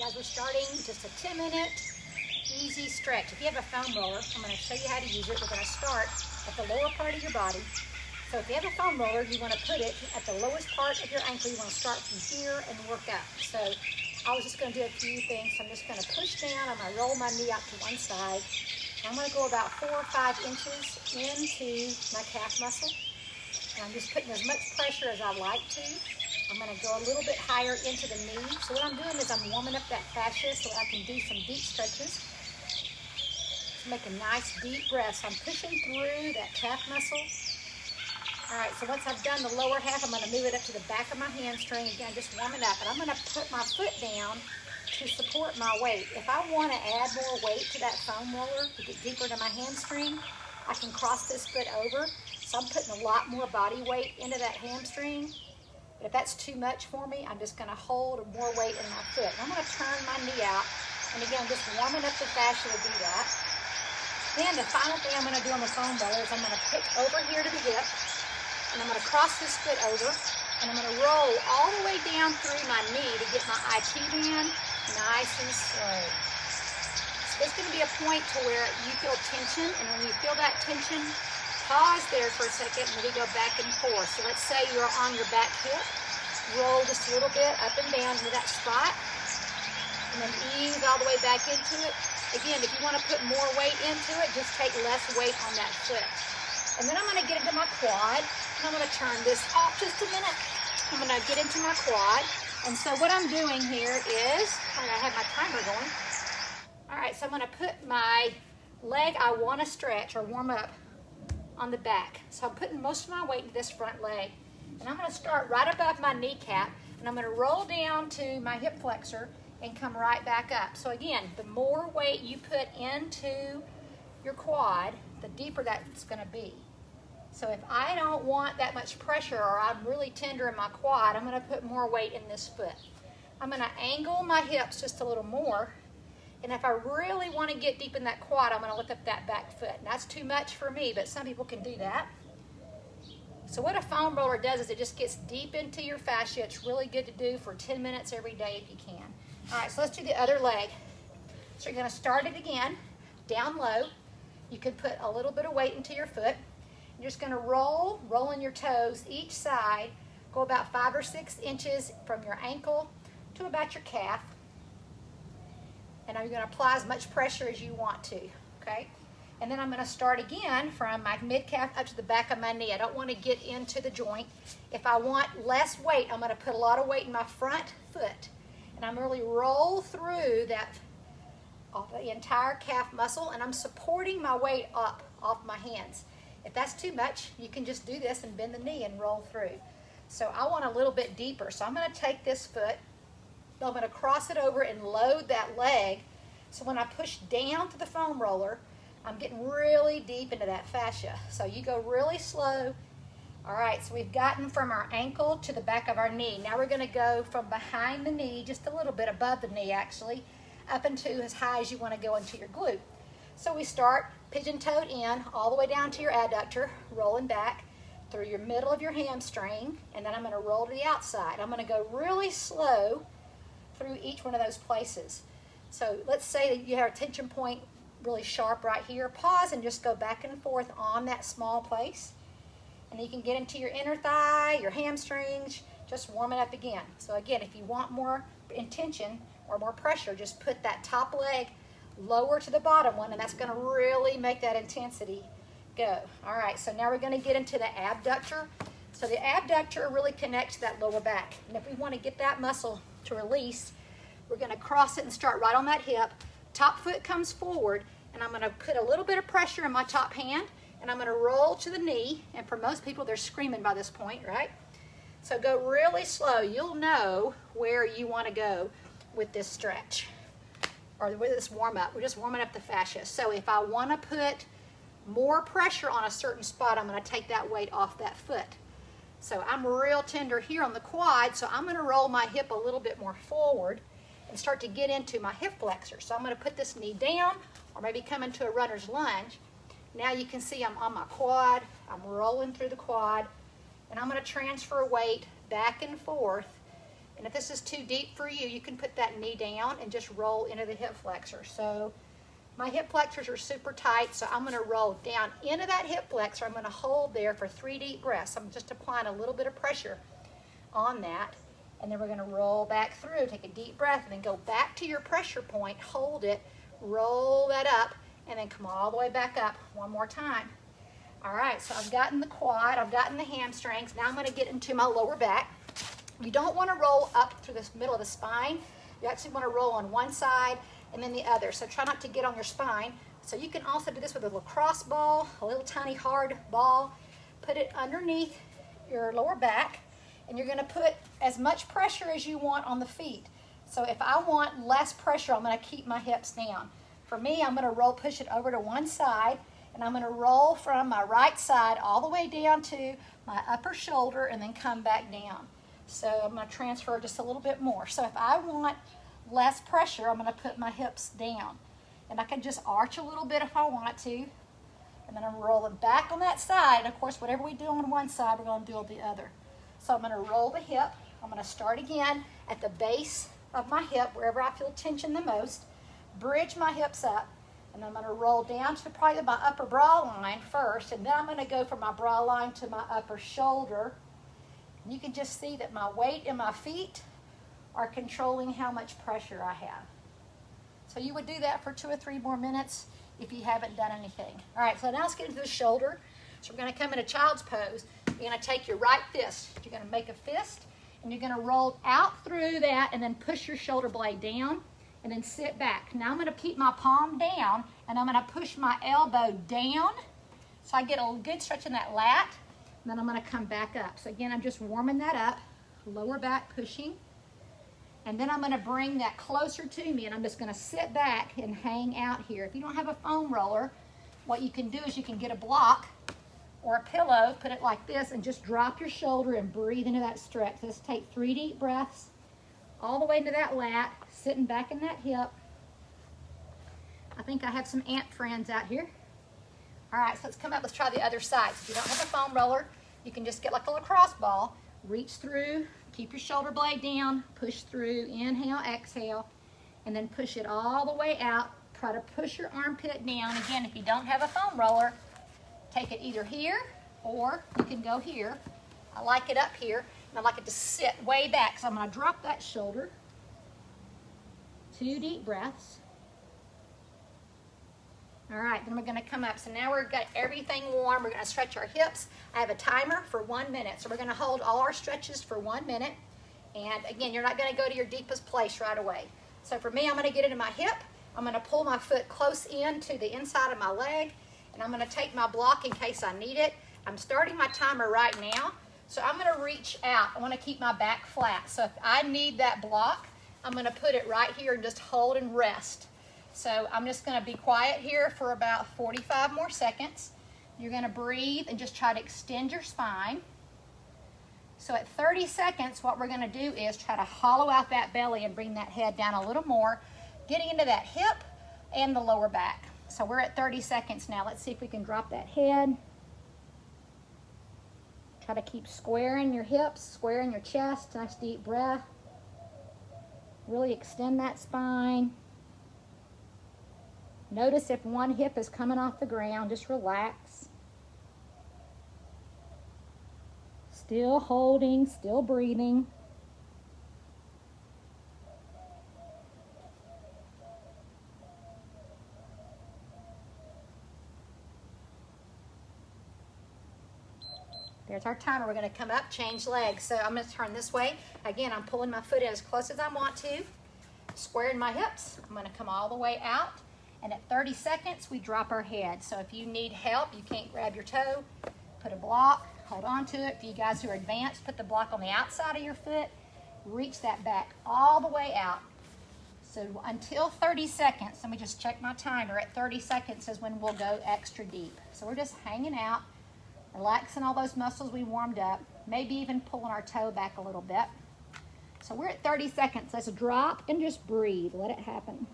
as we're starting, just a 10-minute easy stretch. If you have a foam roller, I'm going to show you how to use it. We're going to start at the lower part of your body. So if you have a foam roller, you want to put it at the lowest part of your ankle. You want to start from here and work up. So I was just going to do a few things. So I'm just going to push down. I'm going to roll my knee out to one side. I'm going to go about 4 or 5 inches into my calf muscle. And I'm just putting as much pressure as I like to. I'm going to go a little bit higher into the knee. So what I'm doing is I'm warming up that fascia so I can do some deep stretches. Just make a nice deep breath. So I'm pushing through that calf muscle. All right, so once I've done the lower half, I'm going to move it up to the back of my hamstring. Again, just warming up. And I'm going to put my foot down to support my weight. If I want to add more weight to that foam roller to get deeper to my hamstring, I can cross this foot over. So I'm putting a lot more body weight into that hamstring. But if that's too much for me, I'm just going to hold more weight in my foot. And I'm going to turn my knee out. And again, just warming up the fascia to do that. Then the final thing I'm going to do on the foam roller is I'm going to pick over here to the hip. And I'm going to cross this foot over, and I'm going to roll all the way down through my knee to get my IT band nice and slow. So there's going to be a point to where you feel tension, and when you feel that tension, pause there for a second, and we go back and forth. So let's say you're on your back hip, roll just a little bit up and down to that spot, and then ease all the way back into it. Again, if you want to put more weight into it, just take less weight on that foot. And then I'm going to get into my quad, and I'm going to turn this off just a minute. I'm going to get into my quad. And so what I'm doing here is, I have my timer going. All right, so I'm going to put my leg I want to stretch or warm up on the back. So I'm putting most of my weight into this front leg. And I'm going to start right above my kneecap, and I'm going to roll down to my hip flexor and come right back up. So again, the more weight you put into your quad, the deeper that's going to be. So if I don't want that much pressure or I'm really tender in my quad, I'm going to put more weight in this foot. I'm going to angle my hips just a little more. And if I really want to get deep in that quad, I'm going to lift up that back foot. And that's too much for me, but some people can do that. So what a foam roller does is it just gets deep into your fascia. It's really good to do for 10 minutes every day if you can. All right, so let's do the other leg. So you're going to start it again, down low. You could put a little bit of weight into your foot. You're just going to rolling your toes each side, go about 5 or 6 inches from your ankle to about your calf. And now you're going to apply as much pressure as you want to, okay? And then I'm going to start again from my mid-calf up to the back of my knee. I don't want to get into the joint. If I want less weight, I'm going to put a lot of weight in my front foot. And I'm really roll through that off the entire calf muscle, and I'm supporting my weight up off my hands. If that's too much, you can just do this and bend the knee and roll through. So I want a little bit deeper. So I'm going to take this foot, I'm going to cross it over and load that leg. So when I push down to the foam roller, I'm getting really deep into that fascia. So you go really slow. All right, so we've gotten from our ankle to the back of our knee. Now we're going to go from behind the knee, just a little bit above the knee actually, up into as high as you want to go into your glute. So we start pigeon-toed in, all the way down to your adductor, rolling back through your middle of your hamstring, and then I'm going to roll to the outside. I'm going to go really slow through each one of those places. So let's say that you have a tension point really sharp right here. Pause and just go back and forth on that small place. And you can get into your inner thigh, your hamstrings, just warm it up again. So again, if you want more intention or more pressure, just put that top leg lower to the bottom one, and that's going to really make that intensity go. All right, so now we're going to get into the abductor. So the abductor really connects to that lower back. And if we want to get that muscle to release, we're going to cross it and start right on that hip. Top foot comes forward, and I'm going to put a little bit of pressure in my top hand, and I'm going to roll to the knee. And for most people, they're screaming by this point, right? So go really slow. You'll know where you want to go with this stretch or with this warm up. We're just warming up the fascia. So if I want to put more pressure on a certain spot, I'm going to take that weight off that foot. So I'm real tender here on the quad, so I'm going to roll my hip a little bit more forward and start to get into my hip flexor. So I'm going to put this knee down or maybe come into a runner's lunge. Now you can see I'm on my quad. I'm rolling through the quad, and I'm going to transfer weight back and forth And if this is too deep for you, you can put that knee down and just roll into the hip flexor. So my hip flexors are super tight, so I'm gonna roll down into that hip flexor. I'm gonna hold there for 3 deep breaths. I'm just applying a little bit of pressure on that. And then we're gonna roll back through, take a deep breath, and then go back to your pressure point, hold it, roll that up, and then come all the way back up one more time. All right, so I've gotten the quad, I've gotten the hamstrings. Now I'm gonna get into my lower back. You don't wanna roll up through the middle of the spine. You actually wanna roll on one side and then the other. So try not to get on your spine. So you can also do this with a lacrosse ball, a little tiny hard ball. Put it underneath your lower back, and you're gonna put as much pressure as you want on the feet. So if I want less pressure, I'm gonna keep my hips down. For me, I'm gonna push it over to one side, and I'm gonna roll from my right side all the way down to my upper shoulder and then come back down. So I'm gonna transfer just a little bit more. So if I want less pressure, I'm gonna put my hips down. And I can just arch a little bit if I want to. And then I'm rolling back on that side. And of course, whatever we do on one side, we're gonna do on the other. So I'm gonna roll the hip. I'm gonna start again at the base of my hip, wherever I feel tension the most. Bridge my hips up. And I'm gonna roll down to probably my upper bra line first. And then I'm gonna go from my bra line to my upper shoulder. And you can just see that my weight and my feet are controlling how much pressure I have. So you would do that for 2 or 3 more minutes if you haven't done anything. All right, so now let's get into the shoulder. So we're gonna come in a child's pose. You're gonna take your right fist. You're gonna make a fist, and you're gonna roll out through that and then push your shoulder blade down and then sit back. Now I'm gonna keep my palm down, and I'm gonna push my elbow down so I get a good stretch in that lat, and then I'm gonna come back up. So again, I'm just warming that up, lower back pushing. And then I'm gonna bring that closer to me, and I'm just gonna sit back and hang out here. If you don't have a foam roller, what you can do is you can get a block or a pillow, put it like this, and just drop your shoulder and breathe into that stretch. Let's take 3 deep breaths all the way into that lat, sitting back in that hip. I think I have some ant friends out here. All right, so let's come up, let's try the other side. So if you don't have a foam roller, you can just get like a lacrosse ball, reach through, keep your shoulder blade down, push through, inhale, exhale, and then push it all the way out. Try to push your armpit down. Again, if you don't have a foam roller, take it either here or you can go here. I like it up here, and I like it to sit way back. So I'm gonna drop that shoulder. 2 deep breaths. All right, then we're gonna come up. So now we've got everything warm. We're gonna stretch our hips. I have a timer for 1 minute. So we're gonna hold all our stretches for 1 minute. And again, you're not gonna go to your deepest place right away. So for me, I'm gonna get into my hip. I'm gonna pull my foot close in to the inside of my leg. And I'm gonna take my block in case I need it. I'm starting my timer right now. So I'm gonna reach out. I wanna keep my back flat. So if I need that block, I'm gonna put it right here and just hold and rest. So I'm just gonna be quiet here for about 45 more seconds. You're gonna breathe and just try to extend your spine. So at 30 seconds, what we're gonna do is try to hollow out that belly and bring that head down a little more, getting into that hip and the lower back. So we're at 30 seconds now. Let's see if we can drop that head. Try to keep squaring your hips, squaring your chest. Nice deep breath. Really extend that spine. Notice if one hip is coming off the ground, just relax. Still holding, still breathing. There's our timer. We're gonna come up, change legs. So I'm gonna turn this way. Again, I'm pulling my foot in as close as I want to, squaring my hips. I'm gonna come all the way out. And at 30 seconds, we drop our head. So if you need help, you can't grab your toe, put a block, hold on to it. For you guys who are advanced, put the block on the outside of your foot, reach that back all the way out. So until 30 seconds, let me just check my timer. At 30 seconds is when we'll go extra deep. So we're just hanging out, relaxing all those muscles we warmed up, maybe even pulling our toe back a little bit. So we're at 30 seconds. Let's drop and just breathe. Let it happen.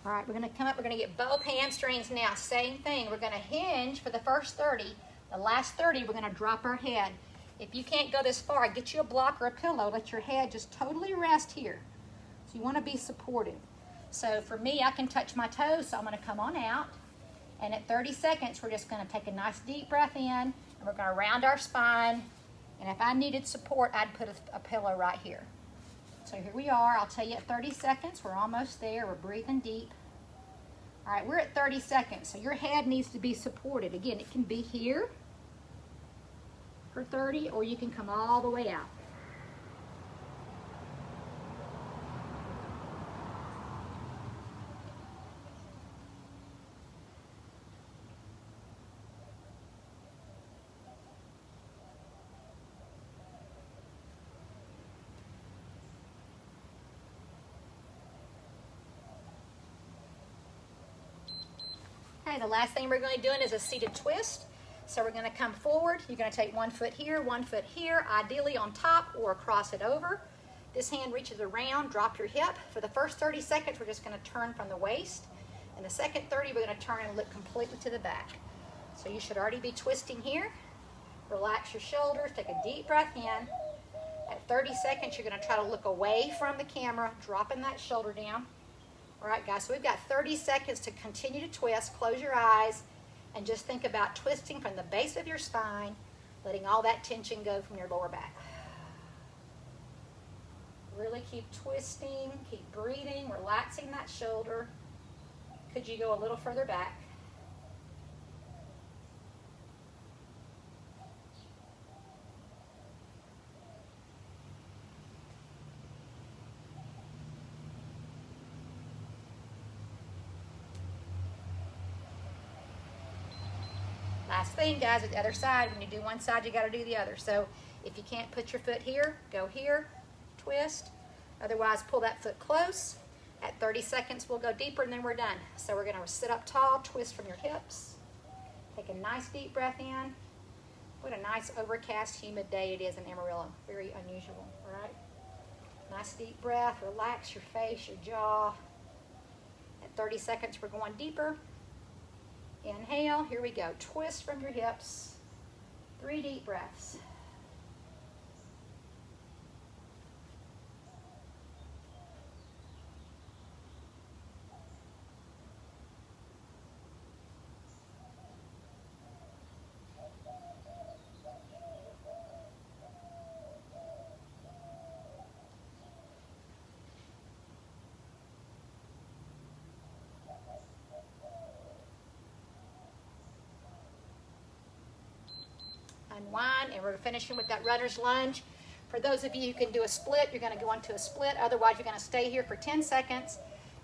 All right, we're gonna come up, we're gonna get both hamstrings now. Same thing, we're gonna hinge for the first 30. The last 30, we're gonna drop our head. If you can't go this far, get you a block or a pillow. Let your head just totally rest here. So you wanna be supportive. So for me, I can touch my toes, so I'm gonna come on out. And at 30 seconds, we're just gonna take a nice deep breath in, and we're gonna round our spine. And if I needed support, I'd put a pillow right here. So here we are. I'll tell you at 30 seconds, we're almost there. We're breathing deep. All right, we're at 30 seconds, so your head needs to be supported. Again, it can be here for 30, or you can come all the way out. Okay, the last thing we're going to be doing is a seated twist. So we're going to come forward. You're going to take 1 foot here, 1 foot here, ideally on top or across it over. This hand reaches around, drop your hip. For the first 30 seconds, we're just going to turn from the waist. And the second 30, we're going to turn and look completely to the back. So you should already be twisting here. Relax your shoulders, take a deep breath in. At 30 seconds, you're going to try to look away from the camera, dropping that shoulder down. All right, guys, so we've got 30 seconds to continue to twist. Close your eyes and just think about twisting from the base of your spine, letting all that tension go from your lower back. Really keep twisting, keep breathing, relaxing that shoulder. Could you go a little further back? Last thing, guys, at the other side, when you do one side, you got to do the other. So if you can't put your foot here, go here, twist. Otherwise, pull that foot close. At 30 seconds, we'll go deeper, and then we're done. So we're going to sit up tall, twist from your hips. Take a nice deep breath in. What a nice overcast, humid day it is in Amarillo. Very unusual, all right? Nice deep breath. Relax your face, your jaw. At 30 seconds, we're going deeper. Inhale, here we go. Twist from your hips. 3 deep breaths. Unwind, and we're finishing with that runner's lunge. For those of you who can do a split, you're going to go into a split. Otherwise, you're going to stay here for 10 seconds.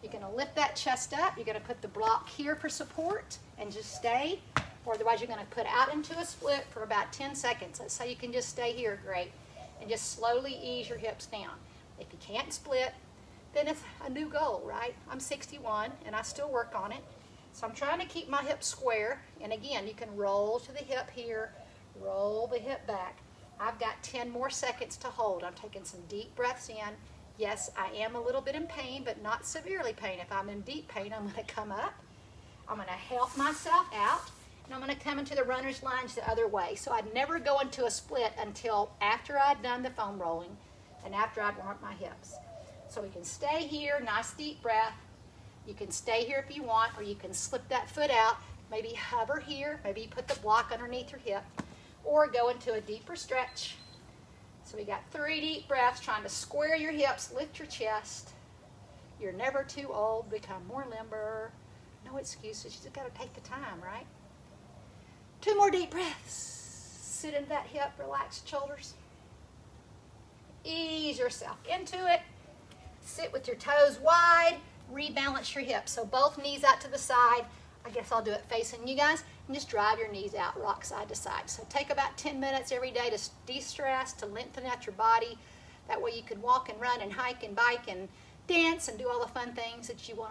You're going to lift that chest up. You're going to put the block here for support and just stay. Or otherwise, you're going to put out into a split for about 10 seconds. Let's say you can just stay here, great. And just slowly ease your hips down. If you can't split, then it's a new goal, right? I'm 61, and I still work on it. So I'm trying to keep my hips square. And again, you can roll to the hip here. Roll the hip back. I've got 10 more seconds to hold. I'm taking some deep breaths in. Yes, I am a little bit in pain, but not severely pain. If I'm in deep pain, I'm going to come up. I'm going to help myself out, and I'm going to come into the runner's lunge the other way. So I'd never go into a split until after I'd done the foam rolling and after I'd warmed my hips. So we can stay here, nice deep breath. You can stay here if you want, or you can slip that foot out, maybe hover here, maybe you put the block underneath your hip, or go into a deeper stretch. So we got 3 deep breaths, trying to square your hips, lift your chest. You're never too old, become more limber. No excuses, you just got to take the time, right? 2 more deep breaths. Sit into that hip, relax your shoulders. Ease yourself into it. Sit with your toes wide, rebalance your hips. So both knees out to the side. I guess I'll do it facing you guys, and just drive your knees out, rock side to side. So take about 10 minutes every day to de-stress, to lengthen out your body. That way you can walk and run and hike and bike and dance and do all the fun things that you want to